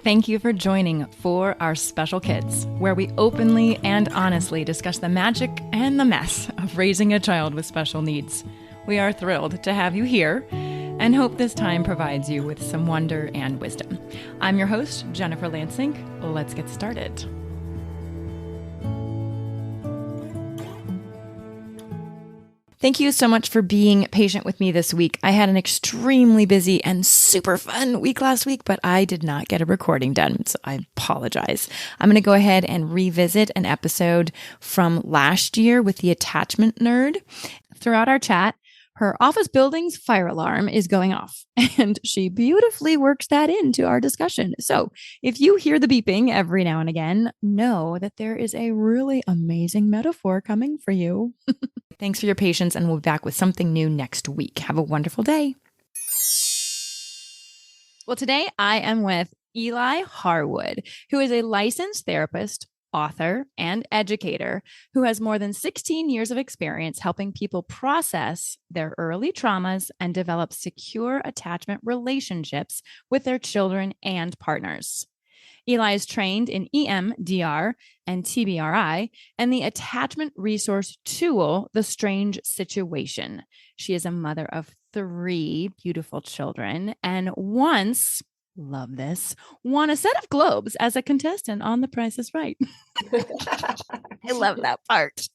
Thank you for joining For Our Special Kids, where we openly and honestly discuss the magic and the mess of raising a child with special needs. We are thrilled to have you here and hope this time provides you with some wonder and wisdom. I'm your host, Jennifer Lansing. Let's get started. Thank you so much for being patient with me this week. I had an extremely busy and super fun week last week, but I did not get a recording done, so I apologize. I'm going to go ahead and revisit an episode from last year with the attachment nerd. Throughout our chat, her office building's fire alarm is going off, and she beautifully works that into our discussion. So if you hear the beeping every now and again, know that there is a really amazing metaphor coming for you. Thanks for your patience, and we'll be back with something new next week. Have a wonderful day. Well, today I am with Eli Harwood, who is a licensed therapist, author, and educator who has more than 16 years of experience helping people process their early traumas and develop secure attachment relationships with their children and partners. Eli is trained in EMDR and TBRI and the attachment resource tool, The Strange Situation. She is a mother of 3 beautiful children and once, love this, won a set of globes as a contestant on The Price is Right. I love that part.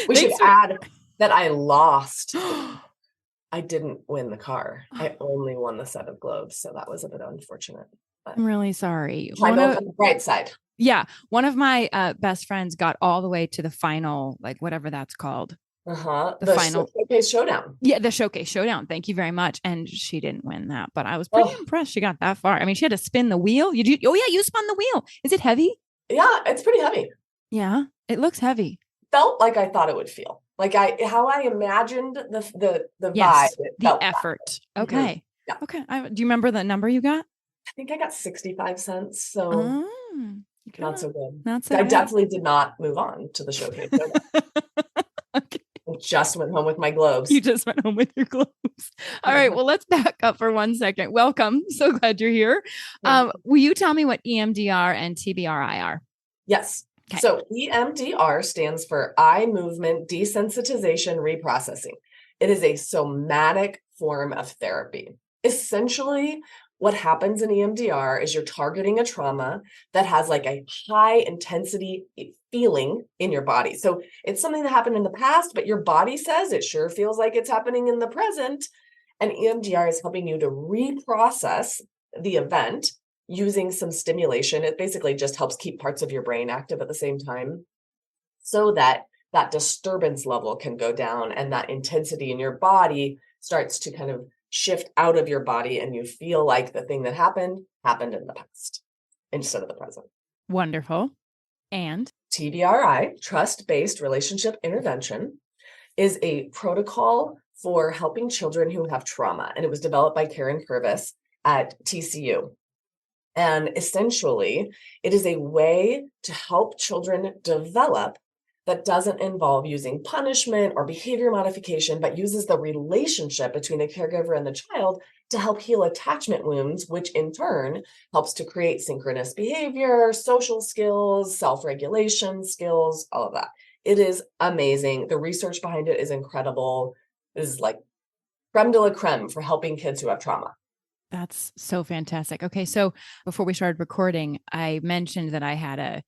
We should add that I lost. I didn't win the car. I only won the set of globes. So that was a bit unfortunate. I'm really sorry. Try to look on the bright side. Yeah. One of my best friends got all the way to the final, like whatever that's called. The final showcase showdown. Yeah, the showcase showdown. Thank you very much. And she didn't win that, but I was pretty impressed she got that far. I mean, she had to spin the wheel. You spun the wheel. Is it heavy? Yeah, it's pretty heavy. Yeah, it looks heavy. Felt like I thought it would feel. Like how I imagined the yes, vibe. The effort. Okay. Yeah. Okay. Do you remember the number you got? I think I got 65 cents. So not so good. Not so I good. definitely did not move on to the showcase. Okay. I just went home with my globes. You just went home with your globes. All right. Well, let's back up for 1 second. Welcome. So glad you're here. Will you tell me what EMDR and TBRI are? Yes. Okay. So EMDR stands for eye movement desensitization reprocessing. It is a somatic form of therapy. Essentially, what happens in EMDR is you're targeting a trauma that has like a high intensity feeling in your body. So it's something that happened in the past, but your body says it sure feels like it's happening in the present. And EMDR is helping you to reprocess the event using some stimulation. It basically just helps keep parts of your brain active at the same time so that that disturbance level can go down and that intensity in your body starts to kind of shift out of your body and you feel like the thing that happened in the past instead of the present. Wonderful. And TBRI, trust-based relationship intervention, is a protocol for helping children who have trauma. And it was developed by Karen Purvis at TCU. And essentially, it is a way to help children develop that doesn't involve using punishment or behavior modification, but uses the relationship between the caregiver and the child to help heal attachment wounds, which in turn helps to create synchronous behavior, social skills, self-regulation skills, all of that. It is amazing. The research behind it is incredible. It is like creme de la creme for helping kids who have trauma. That's so fantastic. Okay. So before we started recording, I mentioned that I had a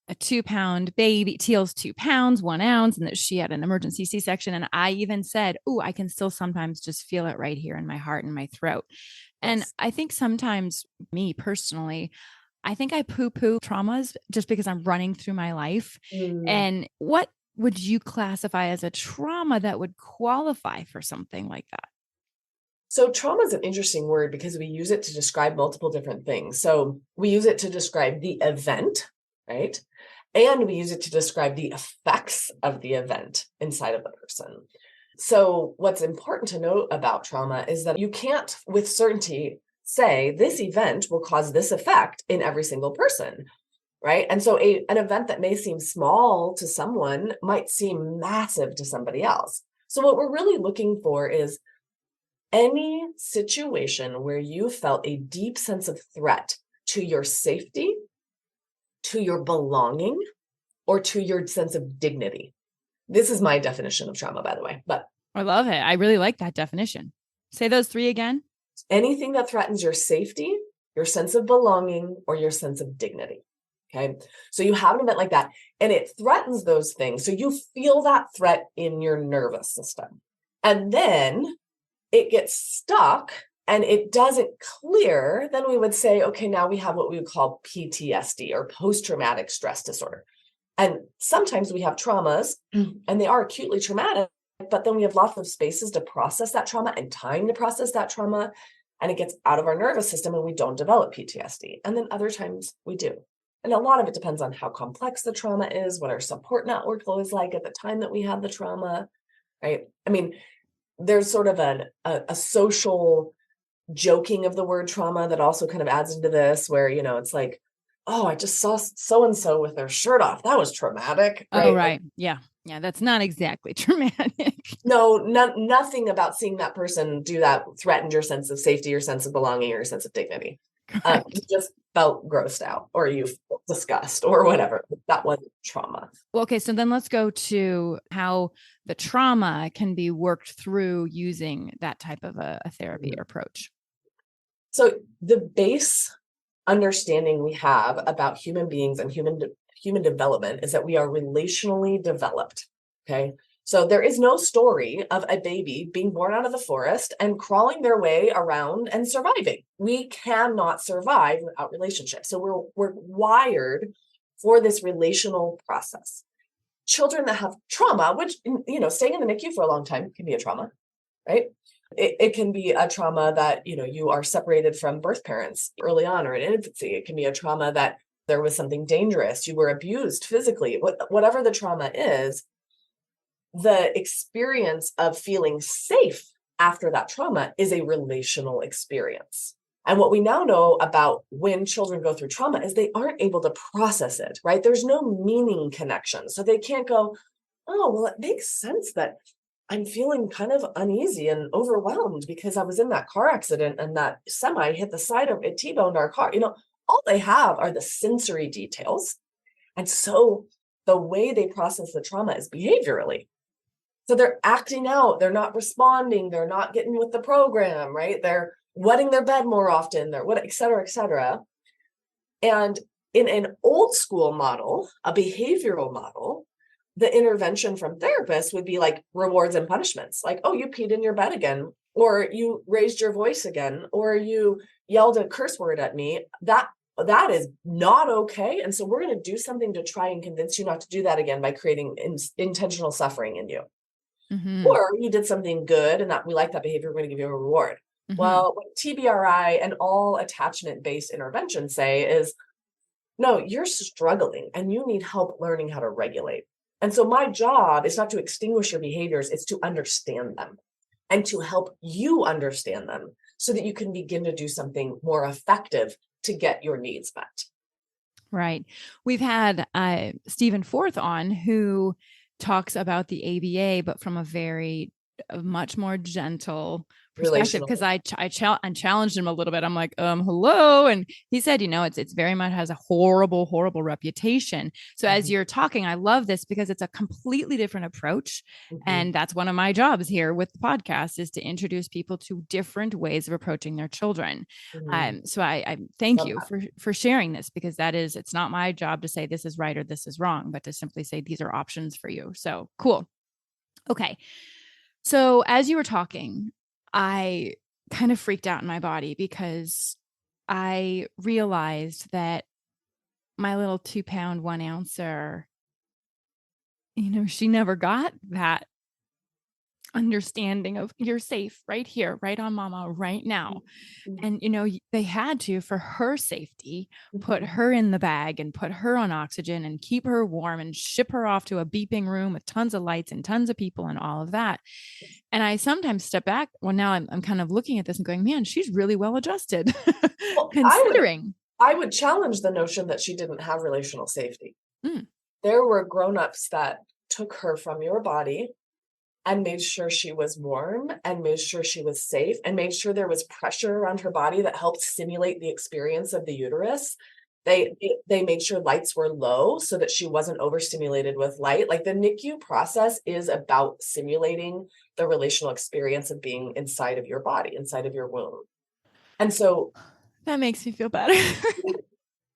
2-pound baby. Teal's 2 pounds, 1 ounce, and that she had an emergency C-section. And I even said, I can still sometimes just feel it right here in my heart and my throat. Yes. And I think sometimes me personally, I think I poo-poo traumas just because I'm running through my life. And what would you classify as a trauma that would qualify for something like that? So trauma is an interesting word because we use it to describe multiple different things. So we use it to describe the event, right? And we use it to describe the effects of the event inside of the person. So what's important to note about trauma is that you can't with certainty say this event will cause this effect in every single person, right? And so an event that may seem small to someone might seem massive to somebody else. So what we're really looking for is any situation where you felt a deep sense of threat to your safety, to your belonging, or to your sense of dignity. This is my definition of trauma, by the way, but I love it. I really like that definition. Say those three again. Anything that threatens your safety, your sense of belonging, or your sense of dignity. Okay. So you have an event like that and it threatens those things. So you feel that threat in your nervous system. And then it gets stuck and it doesn't clear. Then we would say, okay, now we have what we would call PTSD or post-traumatic stress disorder. And sometimes we have traumas and they are acutely traumatic, but then we have lots of spaces to process that trauma and time to process that trauma. And it gets out of our nervous system and we don't develop PTSD. And then other times we do. And a lot of it depends on how complex the trauma is, what our support network was like at the time that we had the trauma, right? I mean, there's sort of a social joking of the word trauma that also kind of adds into this where, it's like, oh, I just saw so-and-so with their shirt off. That was traumatic. Right? Oh, right. Yeah. Yeah. That's not exactly traumatic. No, nothing about seeing that person do that threatened your sense of safety, your sense of belonging, or your sense of dignity. You just felt grossed out or you felt disgust or whatever. That wasn't trauma. Well, okay. So then let's go to how the trauma can be worked through using that type of a therapy approach. So the base understanding we have about human beings and human development is that we are relationally developed. Okay. So there is no story of a baby being born out of the forest and crawling their way around and surviving. We cannot survive without relationships. So we're wired for this relational process. Children that have trauma, which, staying in the NICU for a long time can be a trauma, right? It can be a trauma that, you are separated from birth parents early on or in infancy. It can be a trauma that there was something dangerous. You were abused physically, whatever the trauma is. The experience of feeling safe after that trauma is a relational experience. And what we now know about when children go through trauma is they aren't able to process it, right? There's no meaning connection. So they can't go, oh, well, it makes sense that I'm feeling kind of uneasy and overwhelmed because I was in that car accident and that semi hit the side of it, T-boned our car. All they have are the sensory details. And so the way they process the trauma is behaviorally. So they're acting out, they're not responding, they're not getting with the program, right? They're wetting their bed more often, et cetera, et cetera. And in an old school model, a behavioral model, the intervention from therapists would be like rewards and punishments. Like, oh, you peed in your bed again, or you raised your voice again, or you yelled a curse word at me. That is not okay. And so we're going to do something to try and convince you not to do that again by creating intentional suffering in you. Mm-hmm. Or you did something good and that we like that behavior, we're going to give you a reward. Mm-hmm. Well, what TBRI and all attachment-based interventions say is, no, you're struggling and you need help learning how to regulate. And so my job is not to extinguish your behaviors, it's to understand them and to help you understand them so that you can begin to do something more effective to get your needs met. Right. We've had Stephen Forth on who talks about the ABA, but from a much more gentle perspective. Because I challenged him a little bit. I'm like, hello. And he said, it's very much has a horrible, horrible reputation. So as you're talking, I love this because it's a completely different approach. And that's one of my jobs here with the podcast is to introduce people to different ways of approaching their children. So I thank you for sharing this because it's not my job to say this is right or this is wrong, but to simply say these are options for you. So cool. Okay. So as you were talking, I kind of freaked out in my body because I realized that my little 2-pound 1-ouncer, she never got that understanding of you're safe right here, right on mama, right now. And, they had to, for her safety, put her in the bag and put her on oxygen and keep her warm and ship her off to a beeping room with tons of lights and tons of people and all of that. And I sometimes step back. Well, now I'm kind of looking at this and going, man, she's really well adjusted. Well, considering. I would challenge the notion that she didn't have relational safety. There were grownups that took her from your body and made sure she was warm and made sure she was safe and made sure there was pressure around her body that helped simulate the experience of the uterus. They made sure lights were low so that she wasn't overstimulated with light. Like the NICU process is about simulating the relational experience of being inside of your body, inside of your womb. And so that makes me feel better.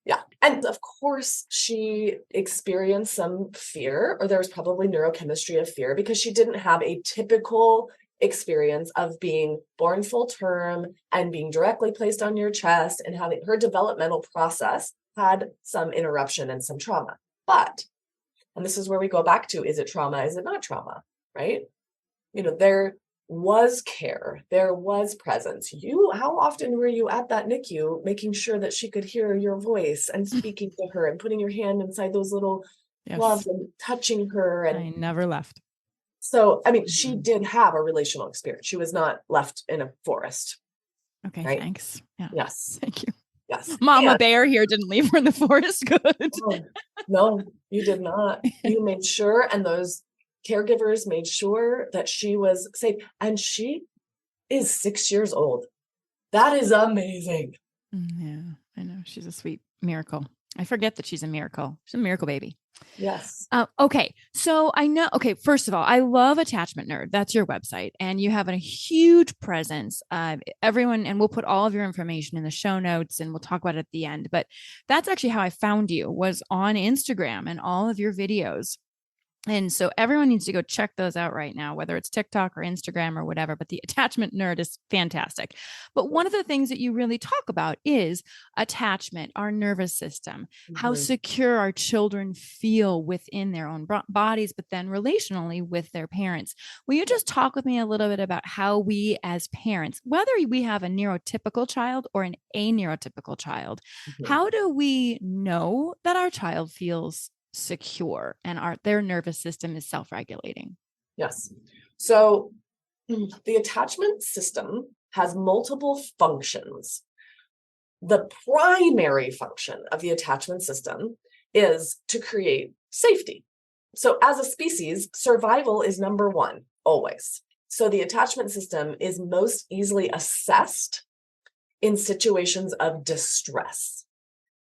yeah. And of course, she experienced some fear, or there was probably neurochemistry of fear because she didn't have a typical experience of being born full term and being directly placed on your chest, and having her developmental process had some interruption and some trauma. But, and this is where we go back to, is it trauma? Is it not trauma? Right? There was care, there was presence. How often were you at that NICU making sure that she could hear your voice and speaking to her and putting your hand inside those little gloves and touching her? And I never left. So, I mean, she did have a relational experience. She was not left in a forest. Okay, right? thanks. Yeah. Yes. Thank you. Yes. Mama Bear here didn't leave her in the forest. Good. No, you did not. You made sure, and those caregivers made sure that she was safe. And she is 6 years old. That is amazing. Yeah, I know. She's a sweet miracle. I forget that she's a miracle. She's a miracle baby. Yes. Okay. So I know, okay, first of all, I love Attachment Nerd. That's your website. And you have a huge presence. Everyone, and we'll put all of your information in the show notes and we'll talk about it at the end. But that's actually how I found you, was on Instagram and all of your videos. And so everyone needs to go check those out right now, whether it's TikTok or Instagram or whatever. But the Attachment Nerd is fantastic. But one of the things that you really talk about is attachment, our nervous system, how secure our children feel within their own bodies, but then relationally with their parents. Will you just talk with me a little bit about how we as parents, whether we have a neurotypical child or an aneurotypical child, how do we know that our child feels secure and their nervous system is self-regulating? Yes. So the attachment system has multiple functions. The primary function of the attachment system is to create safety. So as a species, survival is number one, always. So the attachment system is most easily assessed in situations of distress.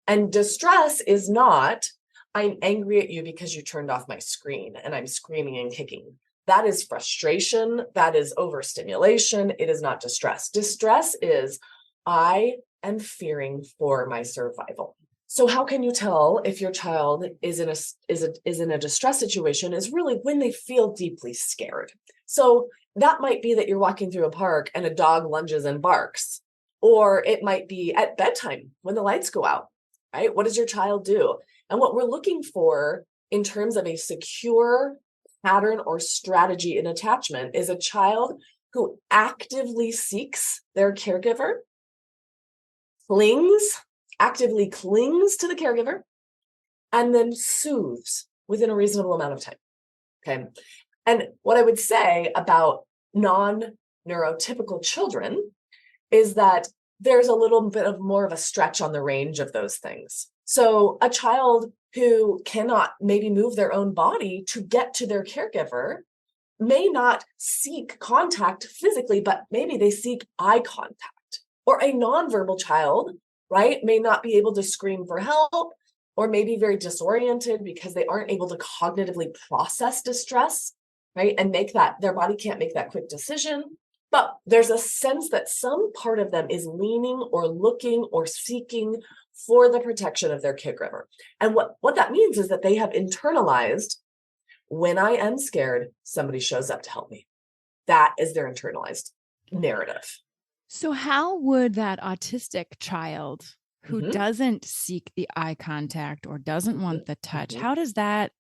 And distress is not, I'm angry at you because you turned off my screen and I'm screaming and kicking. That is frustration. That is overstimulation. It is not distress. Distress is, I am fearing for my survival. So how can you tell if your child is in a distress situation? Is really when they feel deeply scared. So that might be that you're walking through a park and a dog lunges and barks, or it might be at bedtime when the lights go out, right? What does your child do? And what we're looking for in terms of a secure pattern or strategy in attachment is a child who actively seeks their caregiver, actively clings to the caregiver, and then soothes within a reasonable amount of time. Okay. And what I would say about non-neurotypical children is that there's a little bit of more of a stretch on the range of those things. So a child who cannot maybe move their own body to get to their caregiver may not seek contact physically, but maybe they seek eye contact. Or a nonverbal child, right, may not be able to scream for help, or maybe very disoriented because they aren't able to cognitively process distress, right, and their body can't make that quick decision. But there's a sense that some part of them is leaning or looking or seeking for the protection of their caregiver. And what that means is that they have internalized, when I am scared, somebody shows up to help me. That is their internalized narrative. So how would that autistic child who doesn't seek the eye contact or doesn't want the touch, how does that,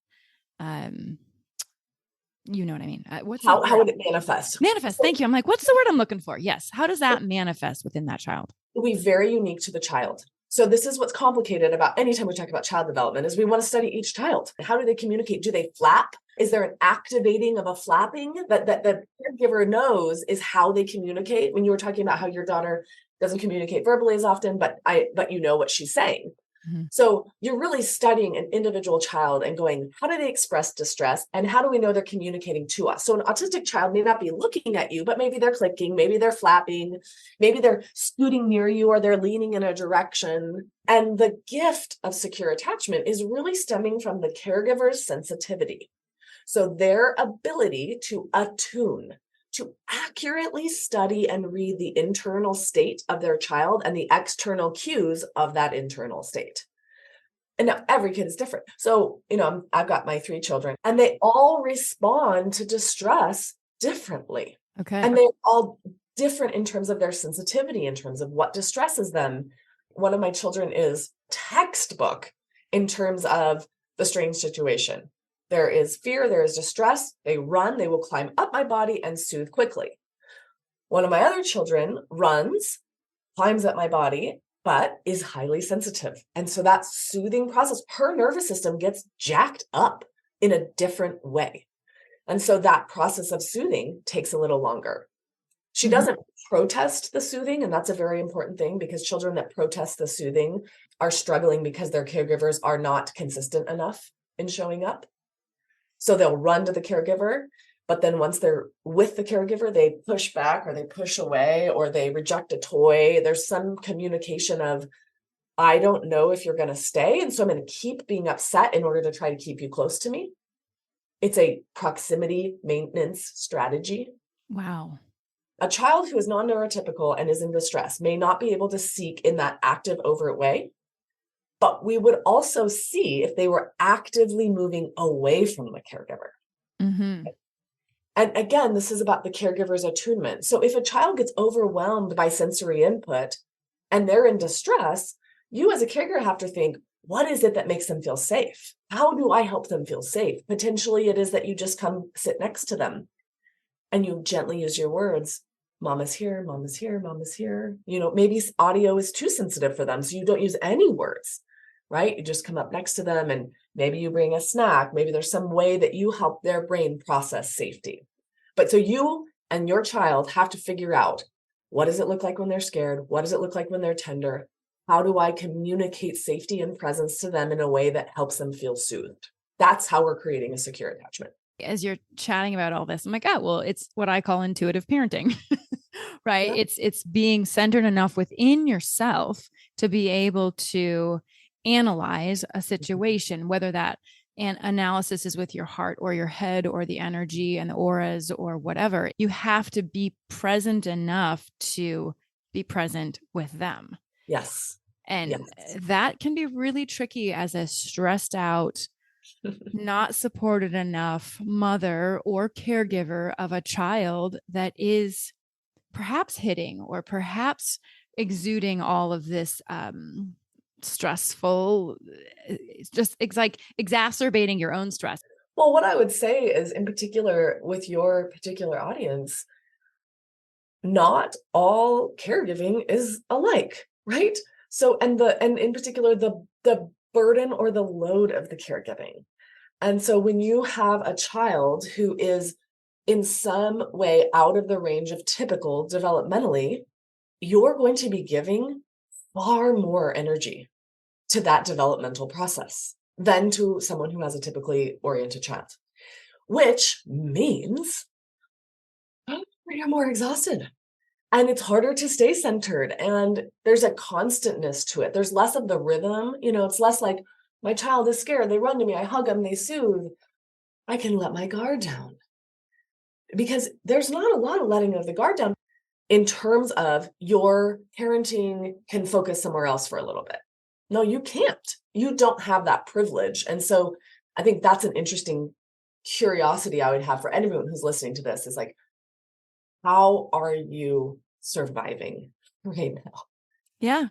you know what I mean? How would it manifest? Manifest. Thank you. I'm like, what's the word I'm looking for? Yes. How does that manifest within that child? It'll be very unique to the child. So this is what's complicated about anytime we talk about child development is we want to study each child. How do they communicate? Do they flap? Is there an activating of a flapping that the caregiver knows is how they communicate? When you were talking about how your daughter doesn't communicate verbally as often, but you know what she's saying. Mhm. So you're really studying an individual child and going, how do they express distress? And how do we know they're communicating to us? So an autistic child may not be looking at you, but maybe they're clicking, maybe they're flapping, maybe they're scooting near you, or they're leaning in a direction. And the gift of secure attachment is really stemming from the caregiver's sensitivity. So their ability to attune, to accurately study and read the internal state of their child and the external cues of that internal state. And now every kid is different. So, I've got my 3 children, and they all respond to distress differently. Okay. And they're all different in terms of their sensitivity, in terms of what distresses them. One of my children is textbook in terms of the strange situation. There is fear, there is distress. They run, they will climb up my body and soothe quickly. One of my other children runs, climbs up my body, but is highly sensitive. And so that soothing process, her nervous system gets jacked up in a different way. And so that process of soothing takes a little longer. She doesn't protest the soothing, and that's a very important thing, because children that protest the soothing are struggling because their caregivers are not consistent enough in showing up. So they'll run to the caregiver, but then once they're with the caregiver, they push back or they push away or they reject a toy. There's some communication of, I don't know if you're going to stay, and so I'm going to keep being upset in order to try to keep you close to me. It's a proximity maintenance strategy. Wow. A child who is non-neurotypical and is in distress may not be able to seek in that active, overt way, but we would also see if they were actively moving away from the caregiver. Mm-hmm. And again, this is about the caregiver's attunement. So if a child gets overwhelmed by sensory input and they're in distress, you as a caregiver have to think, what is it that makes them feel safe? How do I help them feel safe? Potentially it is that you just come sit next to them and you gently use your words. Mama's here, mama's here, mama's here. Maybe audio is too sensitive for them, so you don't use any words, right? You just come up next to them and maybe you bring a snack. Maybe there's some way that you help their brain process safety. But so you and your child have to figure out, what does it look like when they're scared? What does it look like when they're tender? How do I communicate safety and presence to them in a way that helps them feel soothed? That's how we're creating a secure attachment. As you're chatting about all this, I'm like, oh, well, it's what I call intuitive parenting, right? Yeah. It's being centered enough within yourself to be able to analyze a situation, whether that an analysis is with your heart or your head or the energy and the auras or whatever. You have to be present enough to be present with them. Yes. And Yes. that can be really tricky as a stressed out, not supported enough mother or caregiver of a child that is perhaps hitting or perhaps exuding all of this stressful, it's like exacerbating your own stress. Well, what I would say is, in particular with your particular audience, not all caregiving is alike, right? So, and in particular, the burden or the load of the caregiving. And so when you have a child who is in some way out of the range of typical developmentally, you're going to be giving far more energy to that developmental process than to someone who has a typically oriented child, which means you're more exhausted and it's harder to stay centered. And there's a constantness to it. There's less of the rhythm. It's less like, my child is scared. They run to me. I hug them. They soothe. I can let my guard down, because there's not a lot of letting of the guard down in terms of your parenting can focus somewhere else for a little bit. No, you can't. You don't have that privilege. And so I think that's an interesting curiosity I would have for anyone who's listening to this, is like, how are you surviving right now? Yeah.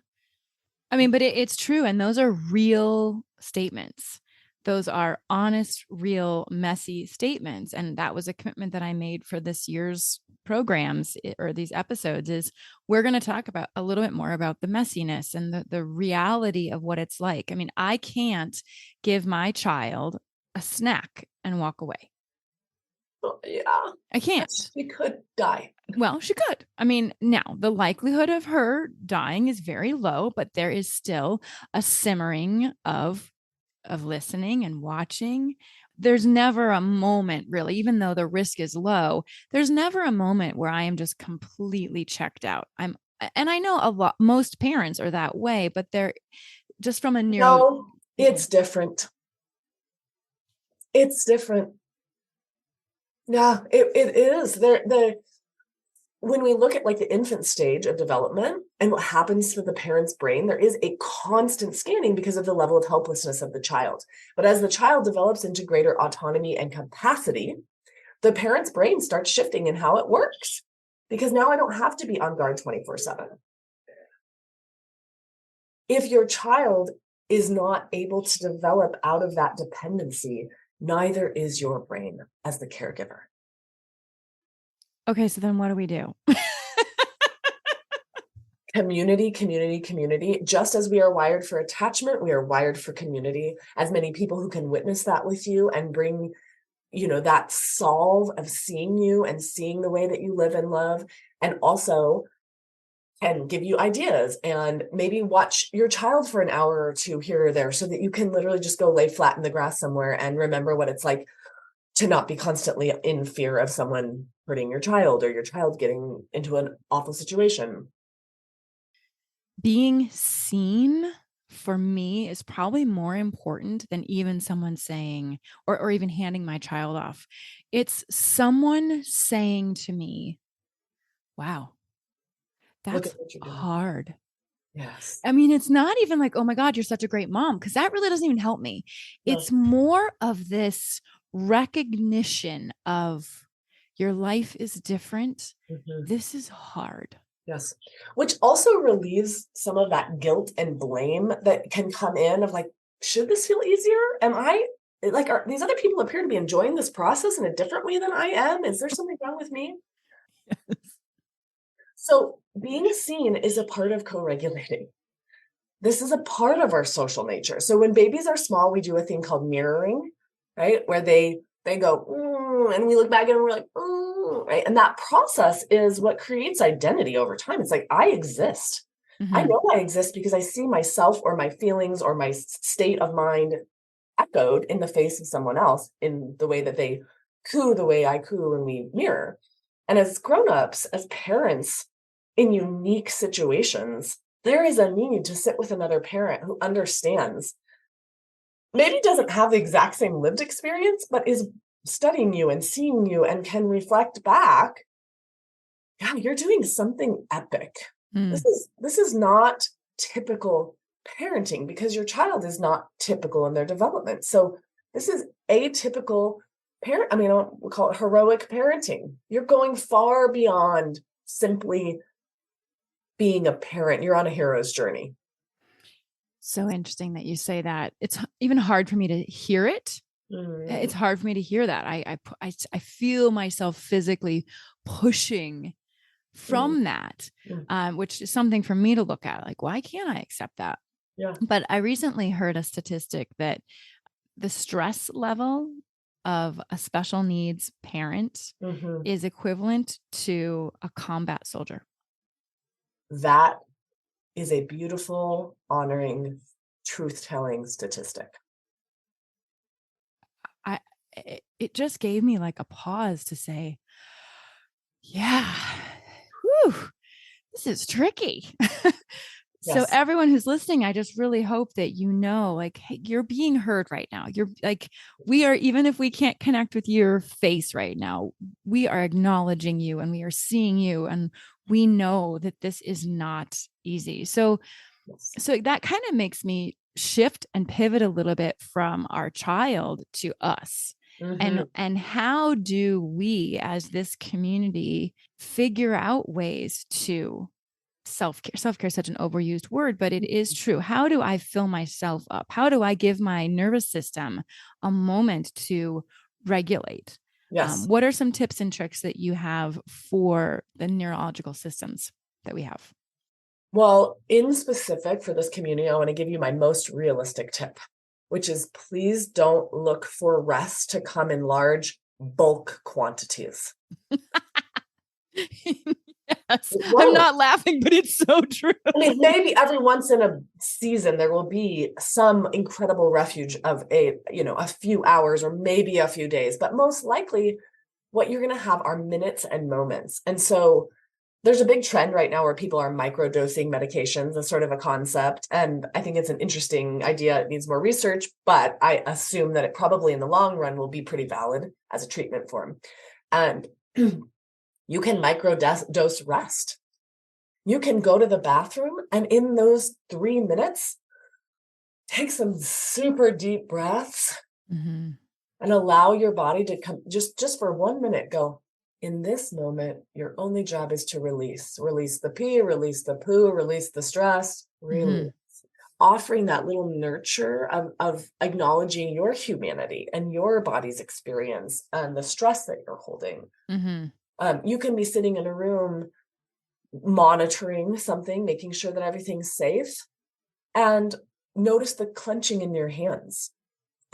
I mean, but it's true. And those are real statements. Those are honest, real, messy statements. And that was a commitment that I made for this year's programs or these episodes, is we're going to talk about a little bit more about the messiness and the reality of what it's like. I mean, I can't give my child a snack and walk away. Yeah. I can't. She could die. Well, she could. I mean, now the likelihood of her dying is very low, but there is still a simmering of listening and watching. There's never a moment really, even though the risk is low, there's never a moment where I am just completely checked out. And I know a lot, most parents are that way, but they're just from a neuro. No, Okay. it's different. It's different. Yeah, it is. When we look at like the infant stage of development and what happens to the parent's brain, there is a constant scanning because of the level of helplessness of the child. But as the child develops into greater autonomy and capacity, the parent's brain starts shifting in how it works. Because now I don't have to be on guard 24/7. If your child is not able to develop out of that dependency, neither is your brain as the caregiver. Okay, so then what do we do? Community, community, community. Just as we are wired for attachment, we are wired for community. As many people who can witness that with you and bring, that solve of seeing you and seeing the way that you live and love, and also can give you ideas and maybe watch your child for an hour or two here or there so that you can literally just go lay flat in the grass somewhere and remember what it's like to not be constantly in fear of someone hurting your child or your child getting into an awful situation. Being seen for me is probably more important than even someone saying or even handing my child off. It's someone saying to me, wow, Look that's at what you're doing. hard. Yes. I mean, it's not even like, oh my God, you're such a great mom, because that really doesn't even help me. No. It's more of this recognition of your life is different. Mhm. This is hard. Yes. Which also relieves some of that guilt and blame that can come in of like, should this feel easier? Am I like, are these other people appear to be enjoying this process in a different way than I am? Is there something wrong with me? So being seen is a part of co-regulating. This is a part of our social nature. So when babies are small, we do a thing called mirroring, right? Where they go, and we look back and we're like, right? And that process is what creates identity over time. It's like, I exist. I Mm-hmm. know I exist because I see myself or my feelings or my state of mind echoed in the face of someone else in the way that they coo the way I coo and we mirror. And as grown-ups, as parents in unique situations, there is a need to sit with another parent who understands, maybe doesn't have the exact same lived experience, but is studying you and seeing you and can reflect back, yeah, you're doing something epic. Mm. This is not typical parenting because your child is not typical in their development. So this is atypical parent. I mean, we call it heroic parenting. You're going far beyond simply being a parent. You're on a hero's journey. So interesting that you say that. It's even hard for me to hear it. It's hard for me to hear that. I feel myself physically pushing Mm, from that, mm, which is something for me to look at. Like, why can't I accept that? yeah. But I recently heard a statistic that the stress level of a special needs parent Mhm. is equivalent to a combat soldier. That is a beautiful, honoring, truth-telling statistic. I it just gave me like a pause to say, yeah, whew, this is tricky. So Yes. everyone who's listening, I just really hope that like, hey, you're being heard right now. You're like, we are, even if we can't connect with your face right now, we are acknowledging you and we are seeing you, and we know that this is not easy. So Yes. that kind of makes me shift and pivot a little bit from our child to us. Mhm. And how do we as this community figure out ways to self-care is such an overused word, but it is true. How do I fill myself up? How do I give my nervous system a moment to regulate? Yes. What are some tips and tricks that you have for the neurological systems that we have? Well, in specific for this community, I want to give you my most realistic tip, which is please don't look for rest to come in large bulk quantities. Yes, I'm not laughing, but it's so true. I mean, maybe every once in a season there will be some incredible refuge of a few hours or maybe a few days, but most likely what you're going to have are minutes and moments. And so there's a big trend right now where people are microdosing medications as sort of a concept. And I think it's an interesting idea. It needs more research, but I assume that it probably in the long run will be pretty valid as a treatment form. And you can microdose rest. You can go to the bathroom and in those 3 minutes, take some super deep breaths and allow your body to come just for 1 minute, go, in this moment, your only job is to release the pee, release the poo, release the stress, release. Offering that little nurture of acknowledging your humanity and your body's experience and the stress that you're holding. You can be sitting in a room monitoring something, making sure that everything's safe, and notice the clenching in your hands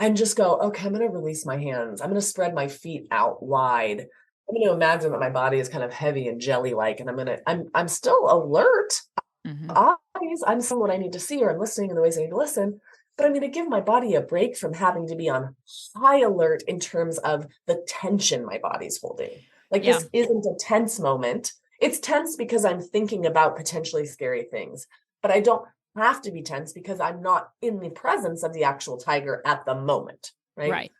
and just go, okay, I'm going to release my hands. I'm going to spread my feet out wide. I'm going to imagine that my body is kind of heavy and jelly-like, and I'm still alert. I'm seeing what I need to see, or I'm listening in the ways I need to listen, but I'm going to give my body a break from having to be on high alert in terms of the tension my body's holding. This isn't a tense moment. It's tense because I'm thinking about potentially scary things, but I don't have to be tense because I'm not in the presence of the actual tiger at the moment. Right.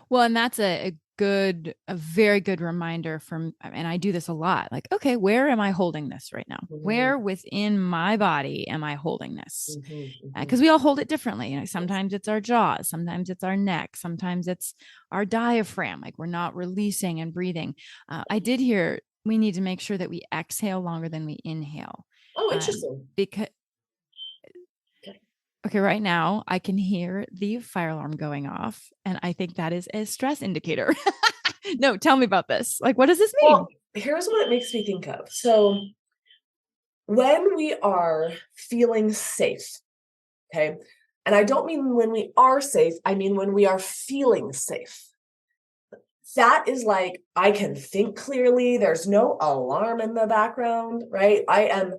Well, and that's a very good reminder and I do this a lot. Like, okay, where am I holding this right now? Where within my body am I holding this? Because we all hold it differently. Sometimes it's our jaws, sometimes it's our neck, sometimes it's our diaphragm. Like we're not releasing and breathing. I did hear we need to make sure that we exhale longer than we inhale. Oh, interesting. Okay, right now I can hear the fire alarm going off, and I think that is a stress indicator. No, tell me about this. Like, what does this mean? Well, here's what it makes me think of. So when we are feeling safe, okay, and I don't mean when we are safe, I mean when we are feeling safe. That is like, I can think clearly. There's no alarm in the background, right? I am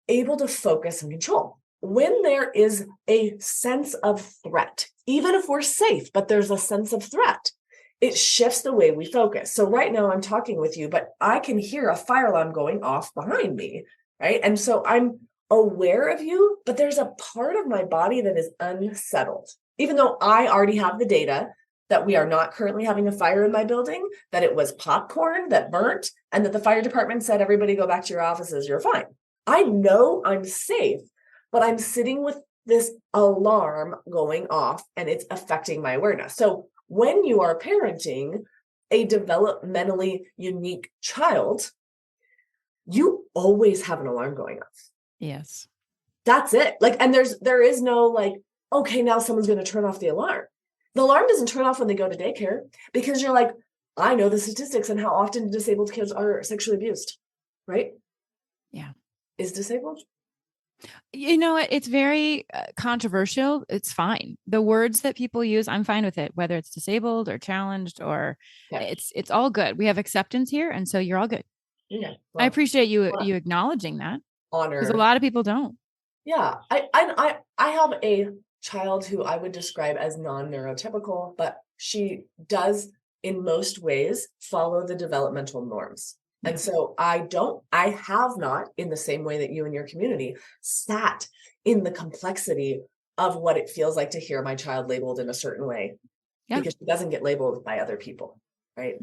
able to focus and control. When there is a sense of threat, even if we're safe, but there's a sense of threat, it shifts the way we focus. So right now I'm talking with you, but I can hear a fire alarm going off behind me, right? And so I'm aware of you, but there's a part of my body that is unsettled. Even though I already have the data that we are not currently having a fire in my building, that it was popcorn that burnt, and that the fire department said, everybody go back to your offices, you're fine. I know I'm safe, but I'm sitting with this alarm going off and it's affecting my awareness. So when you are parenting a developmentally unique child, you always have an alarm going off. Yes. That's it. And there is no okay, now someone's going to turn off the alarm. The alarm doesn't turn off when they go to daycare because you're like, I know the statistics and how often disabled kids are sexually abused, right? Yeah. Is disabled? It's very controversial. It's fine. The words that people use, I'm fine with it, whether it's disabled or challenged or it's all good. We have acceptance here. And so you're all good. Yeah. Well, I appreciate you acknowledging that. Honor. Because a lot of people don't. Yeah. I have a child who I would describe as non-neurotypical, but she does in most ways follow the developmental norms. And so I have not, in the same way that you and your community, sat in the complexity of what it feels like to hear my child labeled in a certain way, because she doesn't get labeled by other people, right?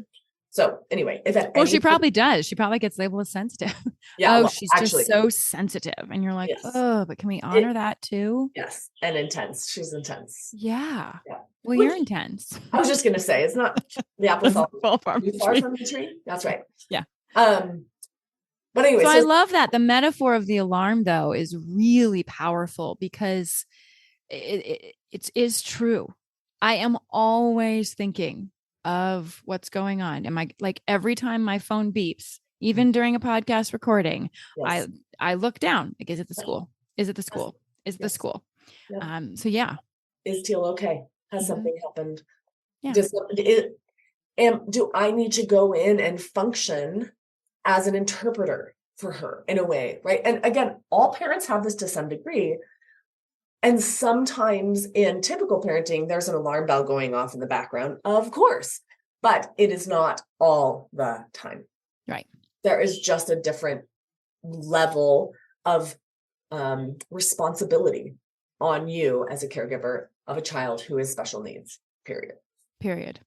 So anyway, she probably does. She probably gets labeled as sensitive. Yeah. She's actually just so sensitive. And you're like, oh, but can we honor that too? Yes. And intense. She's intense. Yeah. Well, you're intense. I was just going to say, it's not the apple fall far from the tree. That's right. Yeah. But anyway, so I love that. The metaphor of the alarm, though, is really powerful because it is true. I am always thinking of what's going on. Am I every time my phone beeps, even during a podcast recording, I look down. Like, is it the school? Is it the school? Is it the school? So yeah. Is Teal okay? Has something happened? Yeah. Do I need to go in and function as an interpreter for her in a way, right? And again, all parents have this to some degree. And sometimes in typical parenting, there's an alarm bell going off in the background, of course, but it is not all the time. Right. There is just a different level of responsibility on you as a caregiver of a child who has special needs, period.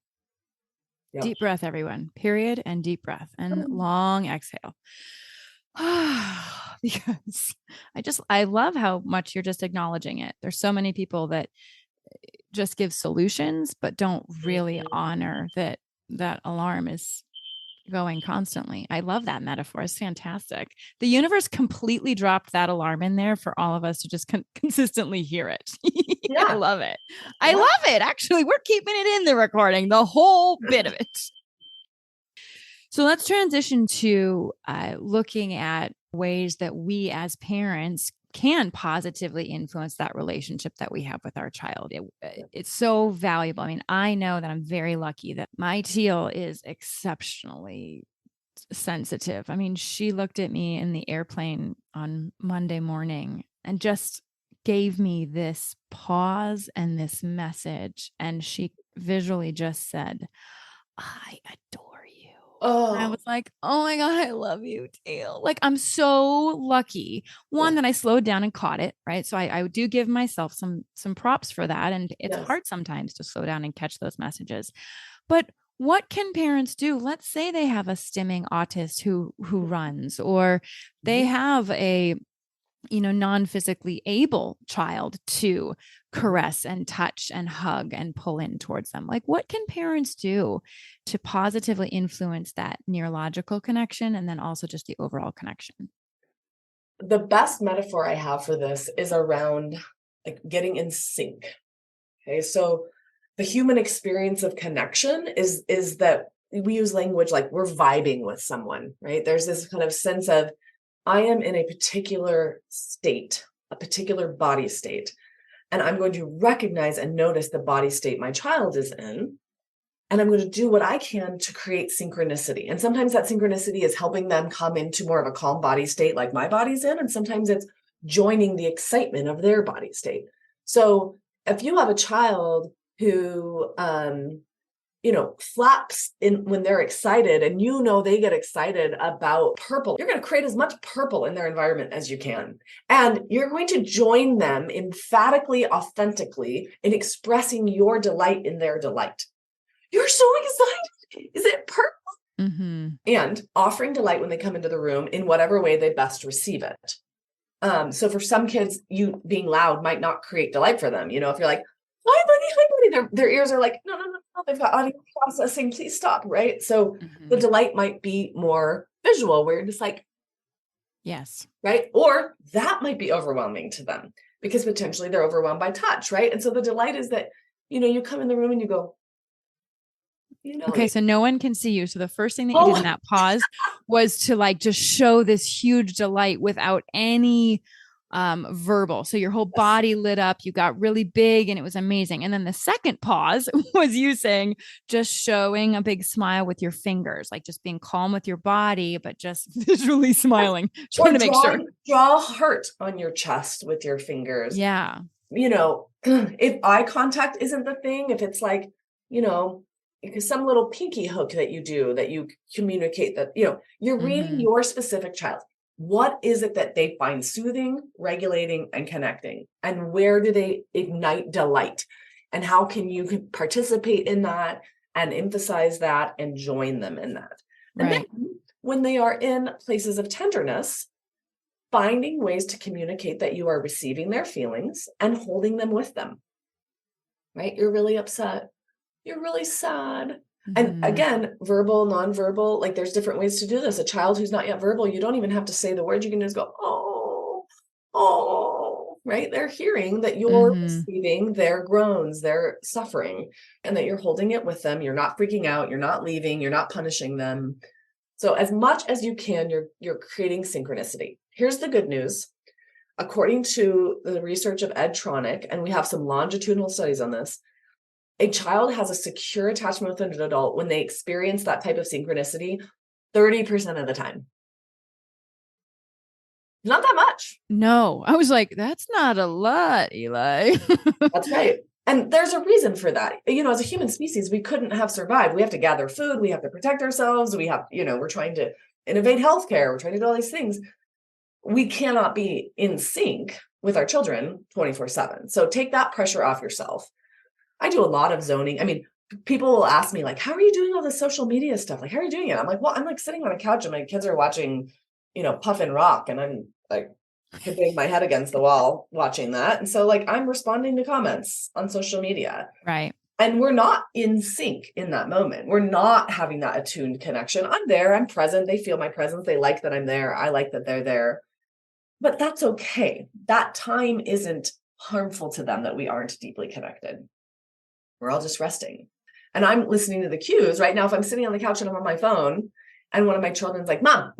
Yep. Deep breath, everyone. Period. And deep breath and long exhale. Because I love how much you're just acknowledging it. There's so many people that just give solutions, but don't really honor that alarm is going constantly. I love that metaphor. It's fantastic. The universe completely dropped that alarm in there for all of us to just consistently hear it. Yeah. I love it. I love it. Actually, we're keeping it in the recording, the whole bit of it. So let's transition to looking at ways that we as parents can positively influence that relationship that we have with our child. It's so valuable. I mean, I know that I'm very lucky that my Teal is exceptionally sensitive. I mean, she looked at me in the airplane on Monday morning and just gave me this pause and this message. And she visually just said, I adore you. Oh. And I was like, oh my God, I love you, Teal. Like, I'm so lucky. One, that I slowed down and caught it, right? So I do give myself some props for that. And it's hard sometimes to slow down and catch those messages. But what can parents do? Let's say they have a stimming autist who runs, or they have a non-physically able child to caress and touch and hug and pull in towards them. Like, what can parents do to positively influence that neurological connection and then also just the overall connection? The best metaphor I have for this is around like getting in sync. Okay, so the human experience of connection is that we use language like we're vibing with someone, right? There's this kind of sense of I am in a particular state, a particular body state, and I'm going to recognize and notice the body state my child is in, and I'm going to do what I can to create synchronicity. And sometimes that synchronicity is helping them come into more of a calm body state like my body's in, and sometimes it's joining the excitement of their body state. So if you have a child who flaps in when they're excited, and they get excited about purple, you're going to create as much purple in their environment as you can. And you're going to join them emphatically, authentically in expressing your delight in their delight. You're so excited. Is it purple? Mm-hmm. And offering delight when they come into the room in whatever way they best receive it. So for some kids, you being loud might not create delight for them. If you're like, hi, buddy, their ears are like, no, they've got audio processing, please stop, right? So the delight might be more visual, where you're just like, yes, right? Or that might be overwhelming to them because potentially they're overwhelmed by touch, right? And so the delight is that, you come in the room and you go, okay, so no one can see you. So the first thing that you did in that pause was to like just show this huge delight without any verbal. So your whole body lit up, you got really big, and it was amazing. And then the second pause was you saying, just showing a big smile with your fingers, like just being calm with your body, but just visually smiling. Trying to make sure. Draw heart on your chest with your fingers. Yeah. If eye contact isn't the thing, if it's like, some little pinky hook that you do, that you communicate that, you're reading your specific child. What is it that they find soothing, regulating, and connecting? And where do they ignite delight? And how can you participate in that and emphasize that and join them in that? And then when they are in places of tenderness, finding ways to communicate that you are receiving their feelings and holding them with them, right? You're really upset. You're really sad. And again, verbal, nonverbal, like there's different ways to do this. A child who's not yet verbal, you don't even have to say the words. You can just go, oh, right? They're hearing that you're receiving their groans, their suffering, and that you're holding it with them. You're not freaking out. You're not leaving. You're not punishing them. So as much as you can, you're creating synchronicity. Here's the good news. According to the research of Ed Tronick, and we have some longitudinal studies on this, A child has a secure attachment with an adult when they experience that type of synchronicity 30% of the time. Not that much. No, I was like, that's not a lot, Eli. That's right. And there's a reason for that. As a human species, we couldn't have survived. We have to gather food. We have to protect ourselves. We have, we're trying to innovate healthcare. We're trying to do all these things. We cannot be in sync with our children 24/7. So take that pressure off yourself. I do a lot of zoning. I mean, people will ask me like, how are you doing all this social media stuff? Like, how are you doing it? I'm like, well, I'm like sitting on a couch and my kids are watching, Puff and Rock. And I'm like hitting my head against the wall watching that. And so like, I'm responding to comments on social media. Right. And we're not in sync in that moment. We're not having that attuned connection. I'm there. I'm present. They feel my presence. They like that I'm there. I like that they're there. But that's okay. That time isn't harmful to them that we aren't deeply connected. We're all just resting. And I'm listening to the cues right now. If I'm sitting on the couch and I'm on my phone and one of my children's like, mom,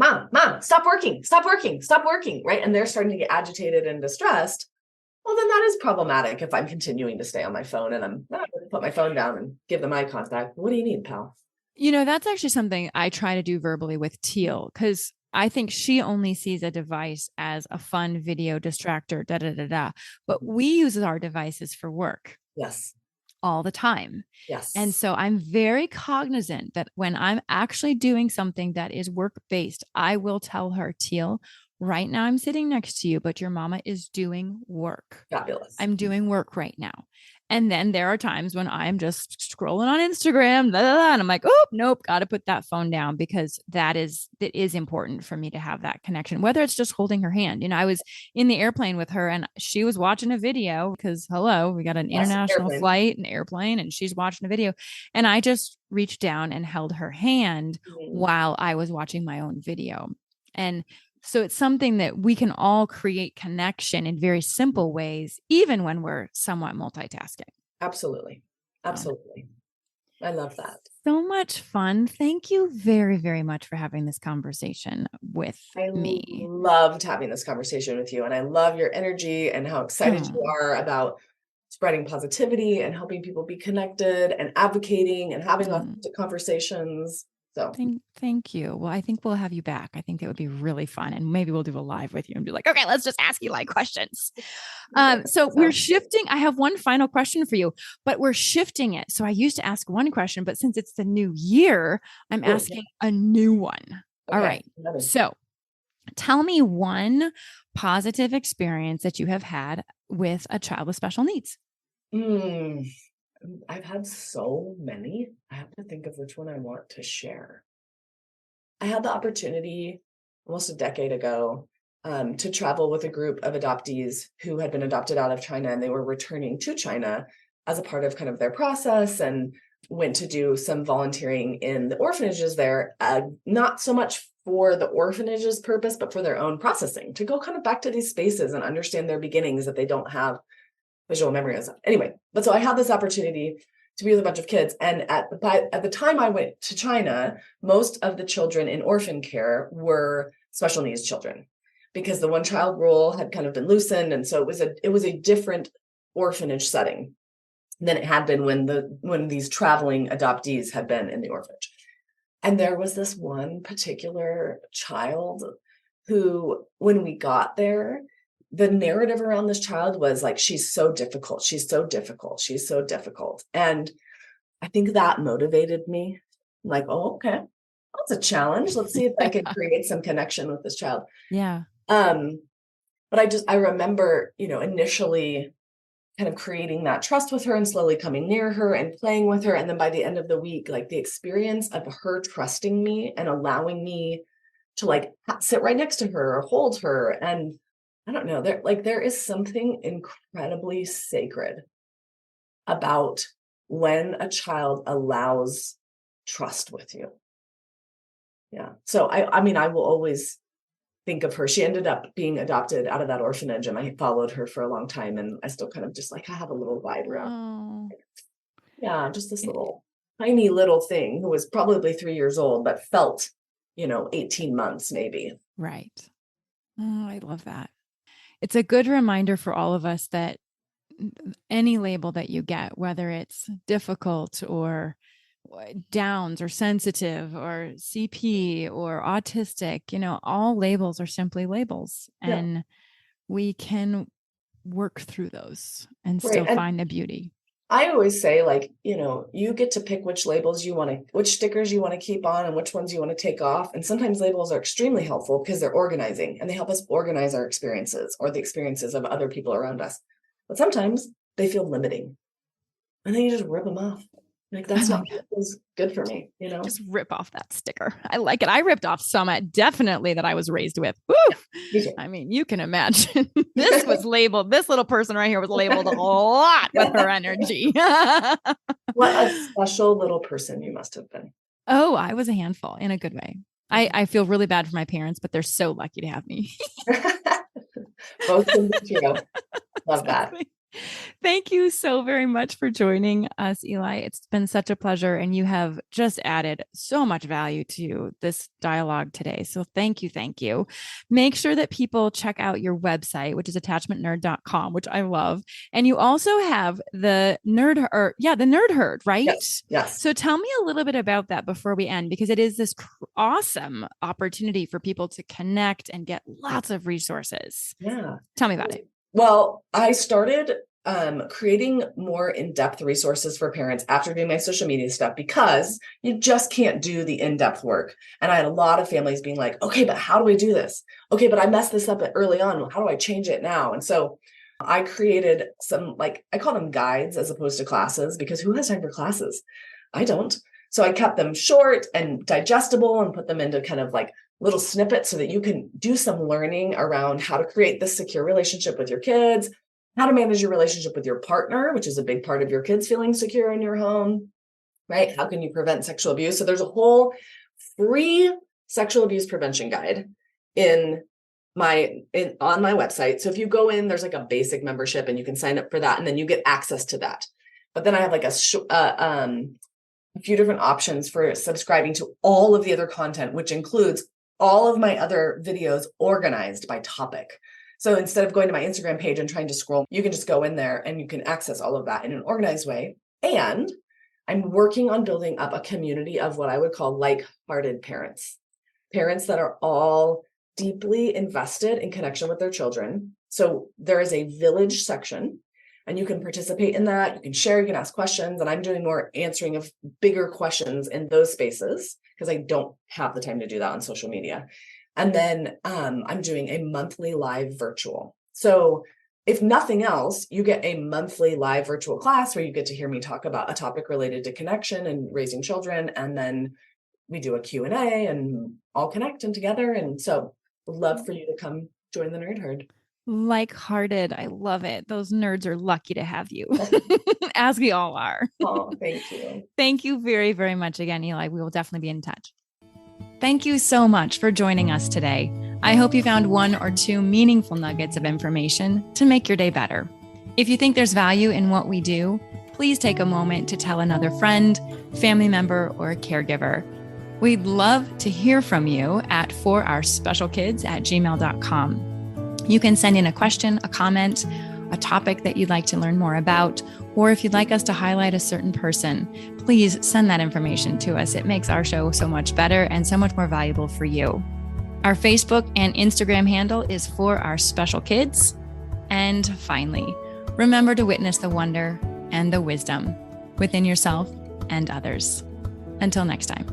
stop working, right? And they're starting to get agitated and distressed. Well, then that is problematic if I'm continuing to stay on my phone and I'm not going to put my phone down and give them eye contact. What do you need, pal? That's actually something I try to do verbally with Teal, because I think she only sees a device as a fun video distractor, but we use our devices for work. Yes. All the time. Yes. And so I'm very cognizant that when I'm actually doing something that is work-based, I will tell her, Teal, right now I'm sitting next to you, but your mama is doing work. Fabulous. I'm doing work right now. And then there are times when I'm just scrolling on Instagram, and I'm like, oh, nope, got to put that phone down, because it is important for me to have that connection, whether it's just holding her hand. I was in the airplane with her and she was watching a video because, hello, we got an international flight, an airplane, and she's watching a video. And I just reached down and held her hand while I was watching my own video. And so it's something that we can all create connection in very simple ways, even when we're somewhat multitasking. Absolutely. Absolutely. I love that. So much fun. Thank you very, very much for having this conversation with me. I loved having this conversation with you. And I love your energy and how excited you are about spreading positivity and helping people be connected and advocating and having authentic conversations. So thank you. Well, I think we'll have you back. I think that would be really fun. And maybe we'll do a live with you and be like, okay, let's just ask Eli questions. So we're shifting. I have one final question for you, but we're shifting it. So I used to ask one question, but since it's the new year, I'm asking a new one. Okay. All right. So tell me one positive experience that you have had with a child with special needs. I've had so many. I have to think of which one I want to share. I had the opportunity almost a decade ago to travel with a group of adoptees who had been adopted out of China, and they were returning to China as a part of kind of their process, and went to do some volunteering in the orphanages there, not so much for the orphanage's purpose, but for their own processing, to go kind of back to these spaces and understand their beginnings that they don't have visual memory and stuff. Anyway, but so I had this opportunity to be with a bunch of kids. And at the time I went to China, most of the children in orphan care were special needs children, because the one child rule had kind of been loosened. And so it was a different orphanage setting than it had been when these traveling adoptees had been in the orphanage. And there was this one particular child who, when we got there, the narrative around this child was like, she's so difficult. She's so difficult. She's so difficult. And I think that motivated me. I'm like, oh, okay, that's a challenge. Let's see if I can create some connection with this child. Yeah. But I remember, initially kind of creating that trust with her and slowly coming near her and playing with her. And then by the end of the week, like the experience of her trusting me and allowing me to like sit right next to her or hold her. And I don't know, there is something incredibly sacred about when a child allows trust with you. Yeah. So I mean, I will always think of her. She ended up being adopted out of that orphanage, and I followed her for a long time, and I still kind of just like, I have a little vibe around. Oh. Yeah, just this little tiny little thing who was probably 3 years old, but felt, 18 months maybe. Right. Oh, I love that. It's a good reminder for all of us that any label that you get, whether it's difficult or Downs or sensitive or CP or autistic, all labels are simply labels, and we can work through those and still find the beauty. I always say, like, you get to pick which labels which stickers you want to keep on and which ones you want to take off. And sometimes labels are extremely helpful because they're organizing and they help us organize our experiences or the experiences of other people around us. But sometimes they feel limiting and then you just rip them off. Like, that's not good for me, Just rip off that sticker. I like it. I ripped off some definitely that I was raised with. Woo! I mean, you can imagine this was labeled. This little person right here was labeled a lot with her energy. What a special little person you must have been. Oh, I was a handful in a good way. I feel really bad for my parents, but they're so lucky to have me. Both can be true. Love that. Thank you so very much for joining us, Eli. It's been such a pleasure, and you have just added so much value to this dialogue today. So thank you. Thank you. Make sure that people check out your website, which is attachmentnerd.com, which I love. And you also have the Nerd Herd, right? Yes. So tell me a little bit about that before we end, because it is this awesome opportunity for people to connect and get lots of resources. Yeah. Tell me about it. Well, I started creating more in-depth resources for parents after doing my social media stuff, because you just can't do the in-depth work. And I had a lot of families being like, okay, but how do we do this? Okay, but I messed this up early on. How do I change it now? And so I created some, I call them guides as opposed to classes, because who has time for classes? I don't. So I kept them short and digestible and put them into kind of little snippets so that you can do some learning around how to create this secure relationship with your kids, how to manage your relationship with your partner, which is a big part of your kids feeling secure in your home, right? How can you prevent sexual abuse? So there's a whole free sexual abuse prevention guide on my website. So if you go in, there's a basic membership and you can sign up for that, and then you get access to that. But then I have a few different options for subscribing to all of the other content, which includes all of my other videos organized by topic. So instead of going to my Instagram page and trying to scroll, you can just go in there and you can access all of that in an organized way. And I'm working on building up a community of what I would call like-hearted parents that are all deeply invested in connection with their children. So there is a village section, and you can participate in that. You can share, you can ask questions, and I'm doing more answering of bigger questions in those spaces because I don't have the time to do that on social media. And then I'm doing a monthly live virtual. So if nothing else, you get a monthly live virtual class where you get to hear me talk about a topic related to connection and raising children. And then we do a Q&A and all connect and together. And so I'd love for you to come join the Nerd Herd. Like-hearted. I love it. Those nerds are lucky to have you, as we all are. Oh, thank you. Thank you very, very much again, Eli. We will definitely be in touch. Thank you so much for joining us today. I hope you found one or two meaningful nuggets of information to make your day better. If you think there's value in what we do, please take a moment to tell another friend, family member, or a caregiver. We'd love to hear from you at forourspecialkids@gmail.com. You can send in a question, a comment, a topic that you'd like to learn more about, or if you'd like us to highlight a certain person, please send that information to us. It makes our show so much better and so much more valuable for you. Our Facebook and Instagram handle is For Our Special Kids. And finally, remember to witness the wonder and the wisdom within yourself and others. Until next time.